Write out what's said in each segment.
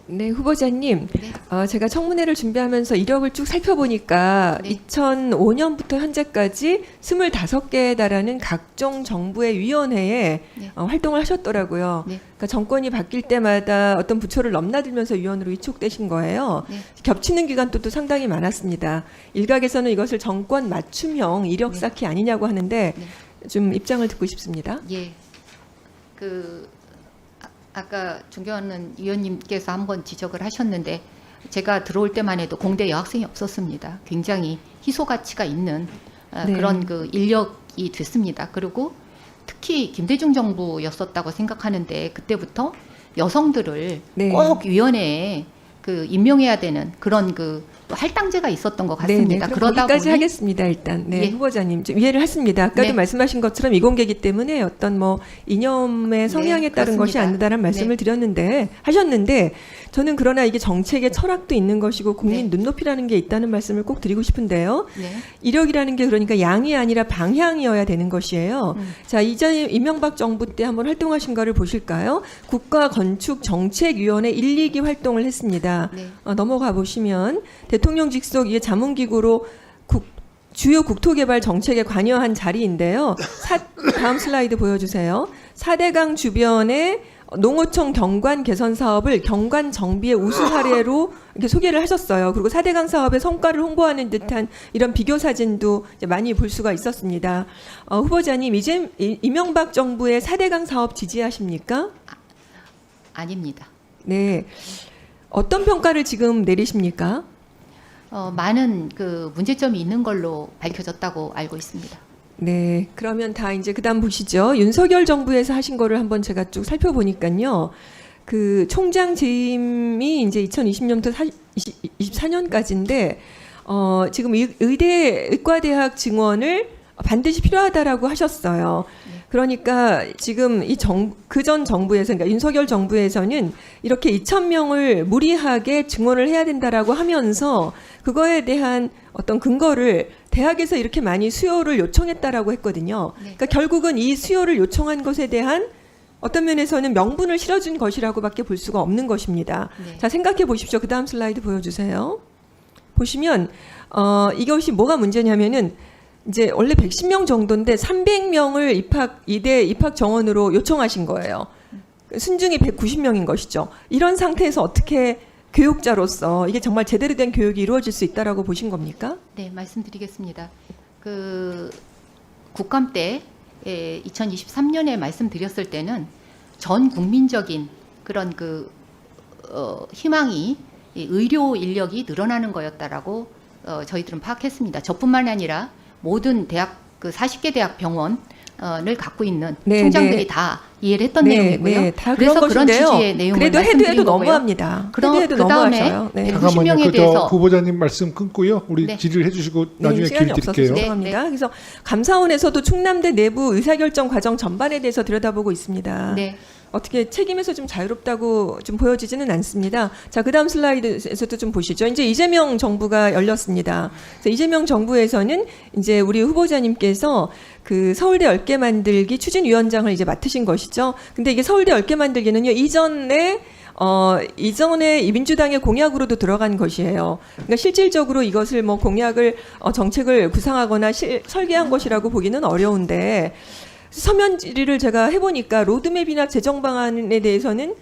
네, 후보자님. 네. 제가 청문회를 준비하면서 이력을 쭉 살펴보니까 네. 2005년부터 현재까지 25개에 달하는 각종 정부의 위원회에 네. 활동을 하셨더라고요. 네. 그러니까 정권이 바뀔 때마다 어떤 부처를 넘나들면서 위원으로 위촉되신 거예요. 네. 겹치는 기간도 또 상당히 많았습니다. 일각에서는 이것을 정권 맞춤형 이력 네. 쌓기 아니냐고 하는데 네. 좀 입장을 듣고 싶습니다. 예. 아까 존경하는 위원님께서 한번 지적을 하셨는데 제가 들어올 때만 해도 공대 여학생이 없었습니다. 굉장히 희소 가치가 있는 네. 그런 그 인력이 됐습니다. 그리고 특히 김대중 정부였었다고 생각하는데 그때부터 여성들을 네. 꼭 위원회에 임명해야 되는 그런 할당제가 있었던 것 같습니다. 네, 그러다 거기까지 보니 하겠습니다. 일단 네, 예. 후보자님 좀 이해를 했습니다. 아까도 네. 말씀하신 것처럼 이공계이기 때문에 어떤 뭐 이념의 성향에 네, 따른 것이 그렇습니다. 아니다라는 말씀을 하셨는데 저는 그러나 이게 정책의 철학도 있는 것이고 국민 네. 눈높이라는 게 있다는 말씀을 꼭 드리고 싶은데요. 네. 이력이라는 게 그러니까 양이 아니라 방향이어야 되는 것이에요. 자, 이전에 이명박 정부 때 한번 활동하신 거를 보실까요? 국가건축정책위원회 1, 2기 활동을 했습니다. 네. 넘어가 보시면 대통령 직속 이게 자문기구로 주요 국토개발 정책에 관여한 자리인데요. 다음 슬라이드 보여주세요. 4대강 주변에 농어촌 경관 개선 사업을 경관 정비의 우수 사례로 이렇게 소개를 하셨어요. 그리고 4대강 사업의 성과를 홍보하는 듯한 이런 비교 사진도 이제 많이 볼 수가 있었습니다. 후보자님, 이명박 정부의 4대강 사업 지지하십니까? 아닙니다. 네. 어떤 평가를 지금 내리십니까? 많은 문제점이 있는 걸로 밝혀졌다고 알고 있습니다. 네. 그러면 다 이제 그다음 보시죠. 윤석열 정부에서 하신 거를 한번 제가 쭉 살펴보니까요. 그 총장 재임이 이제 2020년부터 24년까지인데 지금 의과대학 증원을 반드시 필요하다라고 하셨어요. 그러니까 지금 그전 정부에서, 그러니까 윤석열 정부에서는 이렇게 2,000명을 무리하게 증원을 해야 된다라고 하면서 그거에 대한 어떤 근거를 대학에서 이렇게 많이 수요를 요청했다라고 했거든요. 네. 그러니까 결국은 이 수요를 요청한 것에 대한 어떤 면에서는 명분을 실어준 것이라고밖에 볼 수가 없는 것입니다. 네. 자, 생각해 보십시오. 그 다음 슬라이드 보여주세요. 보시면 이것이 뭐가 문제냐면은 이제 원래 110명 정도인데 300명을 이대 입학 정원으로 요청하신 거예요. 순중이 190명인 것이죠. 이런 상태에서 어떻게 교육자로서 이게 정말 제대로 된 교육이 이루어질 수 있다라고 보신 겁니까? 네, 말씀드리겠습니다. 국감 때 2023년에 말씀드렸을 때는 전 국민적인 그런 희망이 이 의료 인력이 늘어나는 거였다라고 저희들은 파악했습니다. 저뿐만 아니라 모든 대학 40개 대학 병원을 갖고 있는 네, 총장들이 네. 다 이해를 했던 네, 내용이고요. 네, 다 그래서 그런 그런 것인데요. 취지의 내용을 그래도 말씀드린 해도 거고요. 너무합니다. 그럼 해도 그다음에 너무하셔요. 네. 190명에 잠깐만요. 대해서 후보자님 말씀 끊고요. 우리 네. 질의를 해주시고 네, 나중에 시간이 기회 없어서 드릴게요. 네. 죄송합니다. 그래서 감사원에서도 충남대 내부 의사결정 과정 전반에 대해서 들여다보고 있습니다. 네. 어떻게 책임에서 좀 자유롭다고 좀 보여지지는 않습니다. 자, 그 다음 슬라이드에서도 좀 보시죠. 이제 이재명 정부가 열렸습니다. 그래서 이재명 정부에서는 이제 우리 후보자님께서 그 서울대 10개 만들기 추진위원장을 이제 맡으신 것이죠. 근데 이게 서울대 10개 만들기는요, 이전에 이 민주당의 공약으로도 들어간 것이에요. 그러니까 실질적으로 이것을 뭐 공약을, 정책을 구상하거나 설계한 것이라고 보기는 어려운데, 서면 질의를 제가 해보니까 로드맵이나 재정 방안에 대해서는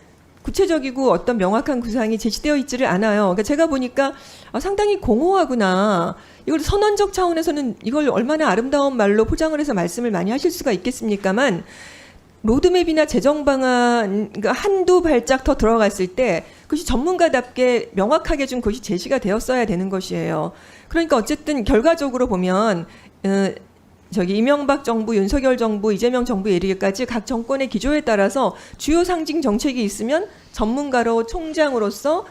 구체적이고 어떤 명확한 구상이 제시되어 있지를 않아요. 그러니까 제가 보니까 상당히 공허하구나. 이걸 선언적 차원에서는 이걸 얼마나 아름다운 말로 포장을 해서 말씀을 많이 하실 수가 있겠습니까만 로드맵이나 재정 방안 그러니까 한두 발짝 더 들어갔을 때 그것이 전문가답게 명확하게 좀 그것이 제시가 되었어야 되는 것이에요. 그러니까 어쨌든 결과적으로 보면 이명박 정부, 윤석열 정부, 이재명 정부에 이르기까지 각 정권의 기조에 따라서 주요 상징 정책이 있으면 전문가로 총장으로서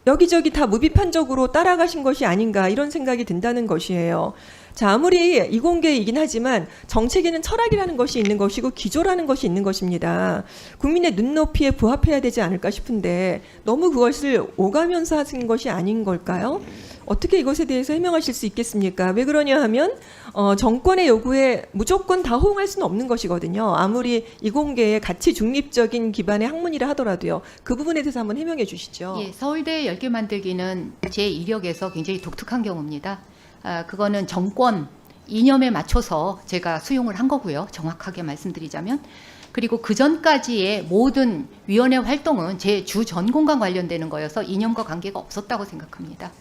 여기저기 다 무비판적으로 따라가신 것이 아닌가 이런 생각이 든다는 것이에요. 자, 아무리 이공계이긴 하지만 정책에는 철학이라는 것이 있는 것이고 기조라는 것이 있는 것입니다. 국민의 눈높이에 부합해야 되지 않을까 싶은데 너무 그것을 오가면서 하신 것이 아닌 걸까요? 어떻게 이것에 대해서 해명하실 수 있겠습니까? 왜 그러냐 하면 정권의 요구에 무조건 다 호응할 수는 없는 것이거든요. 아무리 이공계의 가치 중립적인 기반의 학문이라 하더라도요. 그 부분에 대해서 한번 해명해 주시죠. 예, 서울대 10개 만들기는 제 이력에서 굉장히 독특한 경우입니다. 그거는 정권 이념에 맞춰서 제가 수용을 한 거고요. 정확하게 말씀드리자면. 그리고 그 전까지의 모든 위원회 활동은 제 주 전공과 관련되는 거여서 이념과 관계가 없었다고 생각합니다.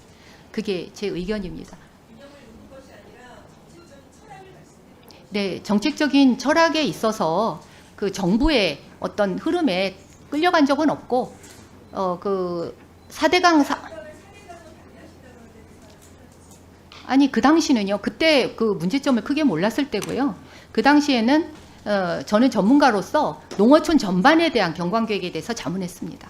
그게 제 의견입니다. 네, 정책적인 철학에 있어서 그 정부의 어떤 흐름에 끌려간 적은 없고, 그 4대강 아니 그 당시는요. 그때 그 문제점을 크게 몰랐을 때고요. 그 당시에는 저는 전문가로서 농어촌 전반에 대한 경관계획에 대해서 자문했습니다.